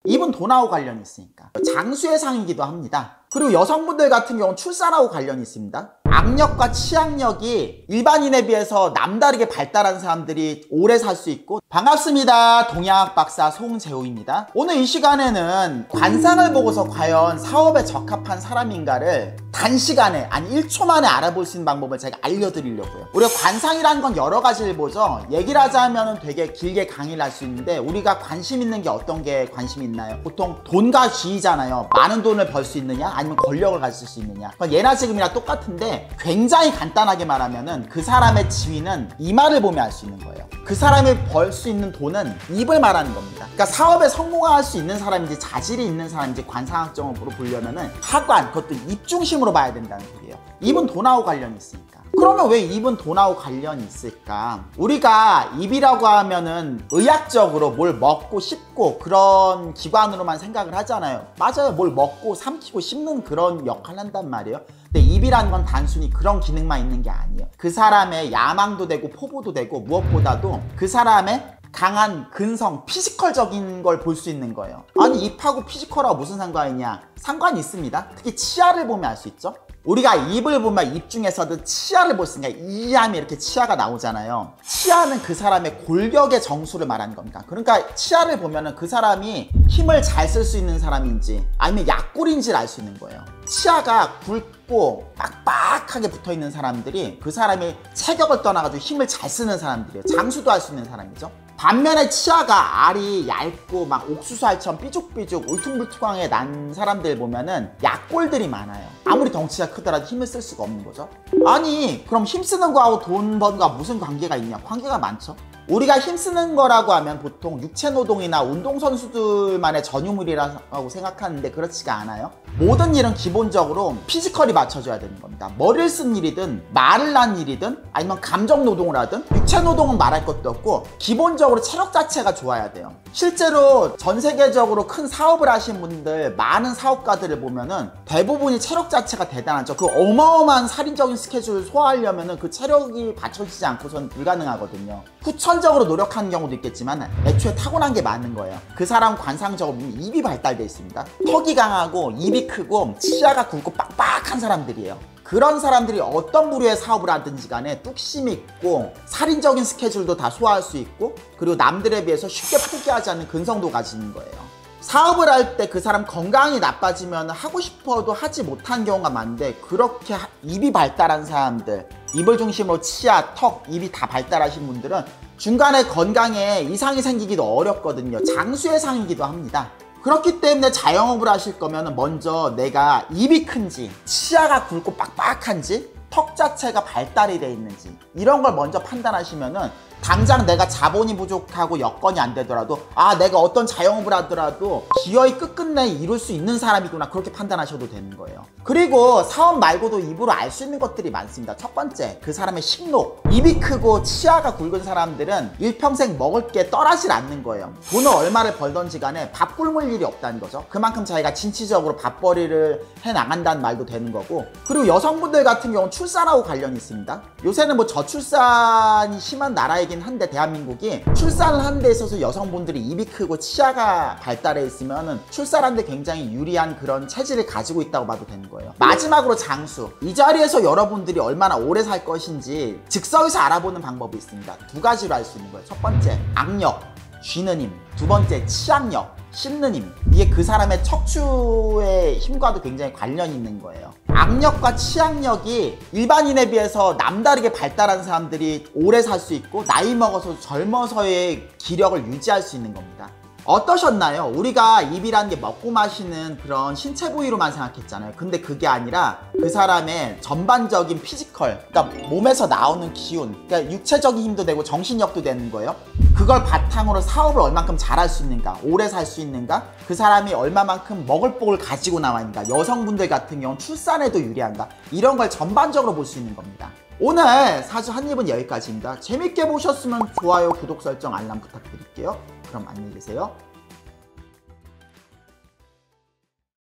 입은 돈하고 관련이 있으니까 장수의 상이기도 합니다. 그리고 여성분들 같은 경우는 출산하고 관련이 있습니다. 악력과 치악력이 일반인에 비해서 남다르게 발달한 사람들이 오래 살 수 있고. 반갑습니다. 동양학 박사 송재호입니다. 오늘 이 시간에는 관상을 보고서 과연 사업에 적합한 사람인가를 단시간에 아니 1초 만에 알아볼 수 있는 방법을 제가 알려드리려고요. 우리가 관상이라는 건 여러 가지를 보죠. 얘기를 하자면 되게 길게 강의를 할 수 있는데 우리가 관심 있는 게 어떤 게 관심 있나요? 보통 돈과 지위잖아요. 많은 돈을 벌 수 있느냐 아니면 권력을 가질 수 있느냐. 예나 지금이나 똑같은데 굉장히 간단하게 말하면은 그 사람의 지위는 이마를 보면 알 수 있는 거예요. 그 사람이 벌 수 있는 돈은 입을 말하는 겁니다. 그러니까 사업에 성공할 수 있는 사람인지 자질이 있는 사람인지 관상학적으로 보려면은 하관, 그것도 입 중심으로 봐야 된다는 소리예요. 입은 돈하고 관련이 있으니까. 그러면 왜 입은 돈하고 관련이 있을까? 우리가 입이라고 하면은 의학적으로 뭘 먹고 씹고 그런 기관으로만 생각을 하잖아요. 맞아요. 뭘 먹고 삼키고 씹는 그런 역할을 한단 말이에요. 근데 입이라는 건 단순히 그런 기능만 있는 게 아니에요. 그 사람의 야망도 되고 포부도 되고 무엇보다도 그 사람의 강한 근성, 피지컬적인 걸 볼 수 있는 거예요. 아니 입하고 피지컬하고 무슨 상관이냐? 상관이 있습니다. 특히 치아를 보면 알 수 있죠. 우리가 입을 보면 입 중에서도 치아를 볼 수 있으니까 이 하면 이렇게 치아가 나오잖아요. 치아는 그 사람의 골격의 정수를 말하는 겁니다. 그러니까 치아를 보면은 그 사람이 힘을 잘 쓸 수 있는 사람인지 아니면 약골인지를 알 수 있는 거예요. 치아가 굵고 빡빡하게 붙어 있는 사람들이 그 사람이 체격을 떠나가지고 힘을 잘 쓰는 사람들이에요. 장수도 할 수 있는 사람이죠. 반면에 치아가 알이 얇고 막 옥수수알처럼 삐죽삐죽 울퉁불퉁하게 난 사람들 보면은 약골들이 많아요. 아무리 덩치가 크더라도 힘을 쓸 수가 없는 거죠. 아니 그럼 힘쓰는 거하고 돈 버는 거와 무슨 관계가 있냐? 관계가 많죠. 우리가 힘쓰는 거라고 하면 보통 육체노동이나 운동선수들만의 전유물이라고 생각하는데 그렇지가 않아요. 모든 일은 기본적으로 피지컬이 맞춰줘야 되는 겁니다. 머리를 쓴 일이든 말을 한 일이든 아니면 감정노동을 하든 육체노동은 말할 것도 없고 기본적으로 체력 자체가 좋아야 돼요. 실제로 전 세계적으로 큰 사업을 하신 분들 많은 사업가들을 보면은 대부분이 체력 자체가 대단하죠. 그 어마어마한 살인적인 스케줄을 소화하려면은 그 체력이 받쳐지지 않고서는 불가능하거든요. 후천적으로 노력하는 경우도 있겠지만 애초에 타고난 게 많은 거예요. 그 사람 관상적으로 입이 발달되어 있습니다. 턱이 강하고 입이 크고 치아가 굵고 빡빡한 사람들이에요. 그런 사람들이 어떤 부류의 사업을 하든지 간에 뚝심이 있고 살인적인 스케줄도 다 소화할 수 있고 그리고 남들에 비해서 쉽게 포기하지 않는 근성도 가지는 거예요. 사업을 할 때 그 사람 건강이 나빠지면 하고 싶어도 하지 못한 경우가 많은데 그렇게 입이 발달한 사람들, 입을 중심으로 치아, 턱, 입이 다 발달하신 분들은 중간에 건강에 이상이 생기기도 어렵거든요. 장수의 상이기도 합니다. 그렇기 때문에 자영업을 하실 거면 먼저 내가 입이 큰지 치아가 굵고 빡빡한지 턱 자체가 발달이 돼 있는지 이런 걸 먼저 판단하시면은 당장 내가 자본이 부족하고 여건이 안 되더라도 내가 어떤 자영업을 하더라도 기어이 끝끝내 이룰 수 있는 사람이구나 그렇게 판단하셔도 되는 거예요. 그리고 사업 말고도 입으로 알 수 있는 것들이 많습니다. 첫 번째, 그 사람의 식욕. 입이 크고 치아가 굵은 사람들은 일평생 먹을 게 떠나질 않는 거예요. 돈을 얼마를 벌던지 간에 밥 굶을 일이 없다는 거죠. 그만큼 자기가 진취적으로 밥벌이를 해나간다는 말도 되는 거고. 그리고 여성분들 같은 경우는 출산하고 관련이 있습니다. 요새는 뭐 저출산이 심한 나라이긴 한데 대한민국이 출산을 하는 데 있어서 여성분들이 입이 크고 치아가 발달해 있으면 출산하는 데 굉장히 유리한 그런 체질을 가지고 있다고 봐도 되는 거예요. 마지막으로 장수. 이 자리에서 여러분들이 얼마나 오래 살 것인지 즉석에서 알아보는 방법이 있습니다. 두 가지로 알 수 있는 거예요. 첫 번째, 악력, 쥐는 힘. 두 번째, 치악력, 씹는 힘. 이게 그 사람의 척추의 힘과도 굉장히 관련이 있는 거예요. 악력과 치악력이 일반인에 비해서 남다르게 발달한 사람들이 오래 살 수 있고 나이 먹어서 젊어서의 기력을 유지할 수 있는 겁니다. 어떠셨나요? 우리가 입이라는 게 먹고 마시는 그런 신체 부위로만 생각했잖아요. 근데 그게 아니라 그 사람의 전반적인 피지컬, 그러니까 몸에서 나오는 기운, 그러니까 육체적인 힘도 되고 정신력도 되는 거예요. 그걸 바탕으로 사업을 얼만큼 잘할 수 있는가, 오래 살 수 있는가, 그 사람이 얼마만큼 먹을 복을 가지고 나와 있는가, 여성분들 같은 경우는 출산에도 유리한가, 이런 걸 전반적으로 볼 수 있는 겁니다. 오늘 사주 한입은 여기까지입니다. 재밌게 보셨으면 좋아요, 구독 설정, 알람 부탁드릴게요. 그럼 안녕히 계세요.